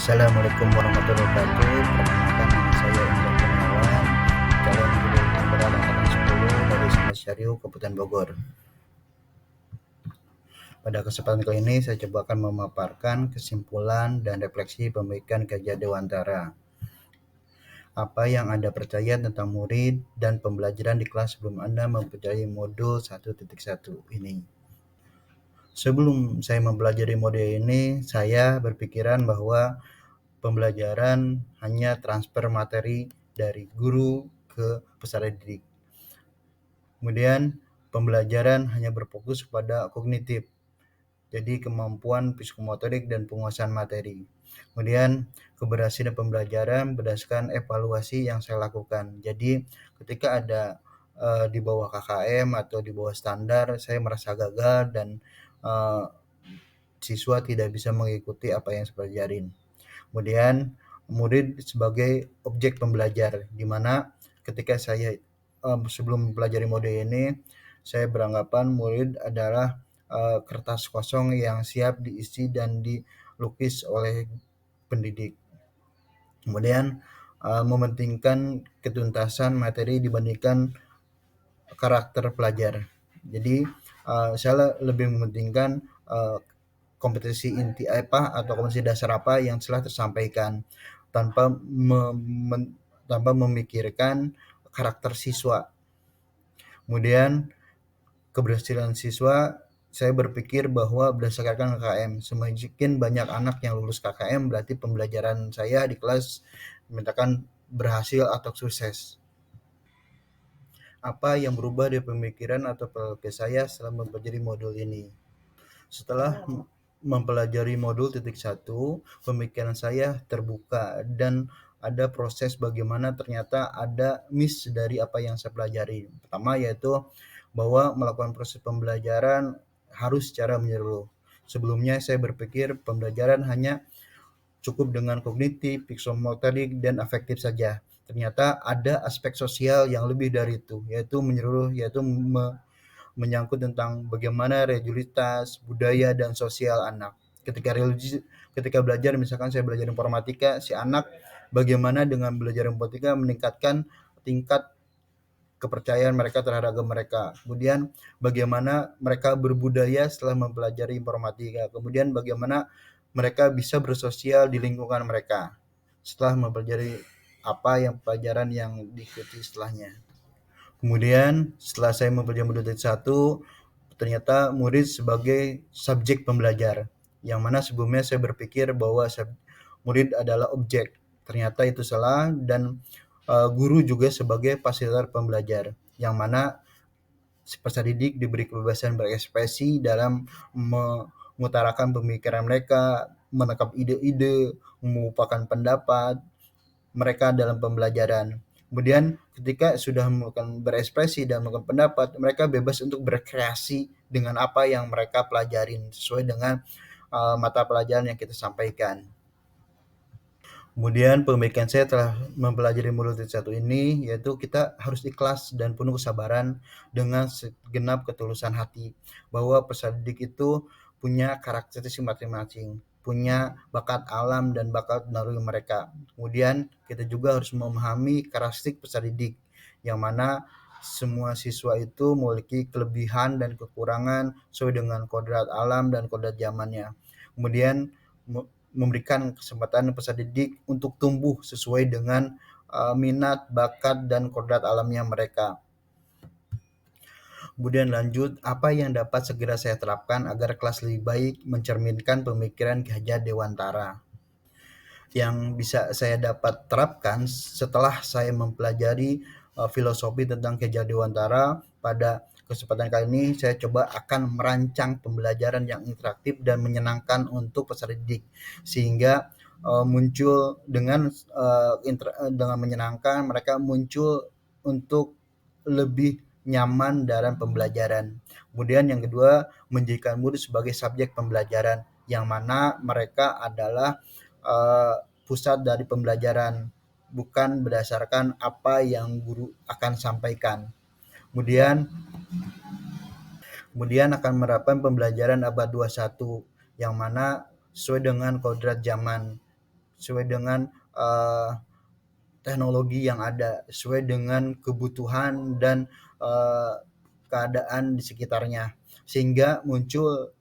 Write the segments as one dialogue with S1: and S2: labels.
S1: Assalamualaikum warahmatullahi wabarakatuh. Perkenalkan nama saya Indra Kurniawan, calon guru pemberat angkatan 10 dari Isma Syariah Kabupaten Bogor. Pada kesempatan kali ini saya coba akan memaparkan kesimpulan dan refleksi pemikiran kajian Dewantara. Apa yang Anda percaya tentang murid dan pembelajaran di kelas sebelum Anda mempelajari modul 1.1 ini? Sebelum saya mempelajari modul ini, saya berpikiran bahwa pembelajaran hanya transfer materi dari guru ke peserta didik. Kemudian pembelajaran hanya berfokus pada kognitif, jadi kemampuan psikomotorik dan penguasaan materi. Kemudian keberhasilan pembelajaran berdasarkan evaluasi yang saya lakukan. Jadi ketika ada di bawah KKM atau di bawah standar, saya merasa gagal dan siswa tidak bisa mengikuti apa yang saya pelajarin. Kemudian murid sebagai objek pembelajar, di mana ketika saya sebelum mempelajari modul ini, saya beranggapan murid adalah kertas kosong yang siap diisi dan dilukis oleh pendidik. Kemudian mementingkan ketuntasan materi dibandingkan karakter pelajar. Jadi saya lebih mementingkan kompetensi inti apa atau kompetensi dasar apa yang telah tersampaikan tanpa memikirkan karakter siswa. Kemudian keberhasilan siswa, saya berpikir bahwa berdasarkan KKM, semakin banyak anak yang lulus KKM berarti pembelajaran saya di kelas menyatakan berhasil atau sukses. Apa yang berubah di pemikiran atau perilaku saya setelah mempelajari modul ini? Setelah mempelajari modul titik 1, pemikiran saya terbuka dan ada proses bagaimana ternyata ada miss dari apa yang saya pelajari. Pertama yaitu bahwa melakukan proses pembelajaran harus secara menyeluruh. Sebelumnya saya berpikir pembelajaran hanya cukup dengan kognitif, psikomotorik, dan afektif saja. Ternyata ada aspek sosial yang lebih dari itu, yaitu menyeluruh, yaitu menyangkut tentang bagaimana religiusitas, budaya, dan sosial anak. Ketika belajar, misalkan saya belajar informatika, si anak bagaimana dengan belajar informatika meningkatkan tingkat kepercayaan mereka terhadap agama mereka. Kemudian bagaimana mereka berbudaya setelah mempelajari informatika. Kemudian bagaimana mereka bisa bersosial di lingkungan mereka setelah mempelajari apa yang pelajaran yang diikuti setelahnya. Kemudian setelah saya mempelajari modul 1, ternyata murid sebagai subjek pembelajar, yang mana sebelumnya saya berpikir bahwa murid adalah objek. Ternyata itu salah, dan guru juga sebagai fasilitator pembelajar, yang mana peserta didik diberi kebebasan berekspresi dalam mengutarakan pemikiran mereka, menangkap ide-ide, mengupakan pendapat mereka dalam pembelajaran. Kemudian ketika sudah melakukan berekspresi dan melakukan pendapat, mereka bebas untuk berkreasi dengan apa yang mereka pelajarin sesuai dengan mata pelajaran yang kita sampaikan. Kemudian pemikiran saya telah mempelajari modul 1 ini, yaitu kita harus ikhlas dan penuh kesabaran dengan segenap ketulusan hati, bahwa peserta didik itu punya karakteristik masing-masing, punya bakat alam dan bakat naluri mereka. Kemudian kita juga harus memahami karakteristik peserta didik, yang mana semua siswa itu memiliki kelebihan dan kekurangan sesuai dengan kodrat alam dan kodrat zamannya. Kemudian memberikan kesempatan peserta didik untuk tumbuh sesuai dengan minat, bakat, dan kodrat alamnya mereka. Kemudian lanjut, apa yang dapat segera saya terapkan agar kelas lebih baik mencerminkan pemikiran Ki Hajar Dewantara? Yang bisa saya dapat terapkan setelah saya mempelajari filosofi tentang Ki Hajar Dewantara, pada kesempatan kali ini saya coba akan merancang pembelajaran yang interaktif dan menyenangkan untuk peserta didik, sehingga muncul dengan menyenangkan, mereka muncul untuk lebih nyaman dalam pembelajaran. Kemudian yang kedua, menjadikan murid sebagai subjek pembelajaran, yang mana mereka adalah pusat dari pembelajaran, bukan berdasarkan apa yang guru akan sampaikan. Kemudian akan menerapkan pembelajaran abad 21, yang mana sesuai dengan kodrat zaman, sesuai dengan teknologi yang ada, sesuai dengan kebutuhan dan keadaan di sekitarnya, sehingga muncul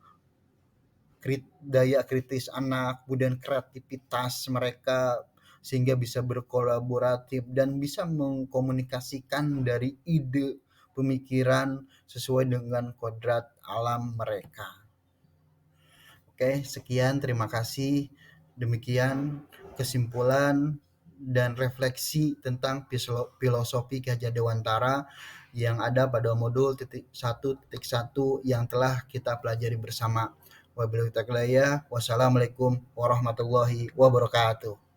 S1: daya kritis anak, kemudian kreativitas mereka, sehingga bisa berkolaboratif dan bisa mengkomunikasikan dari ide pemikiran sesuai dengan kodrat alam mereka. Oke, sekian, terima kasih. Demikian kesimpulan dan refleksi tentang filosofi Gajah Dewantara yang ada pada modul 1.1 yang telah kita pelajari bersama. Wabillahi taufiq, wassalamualaikum warahmatullahi wabarakatuh.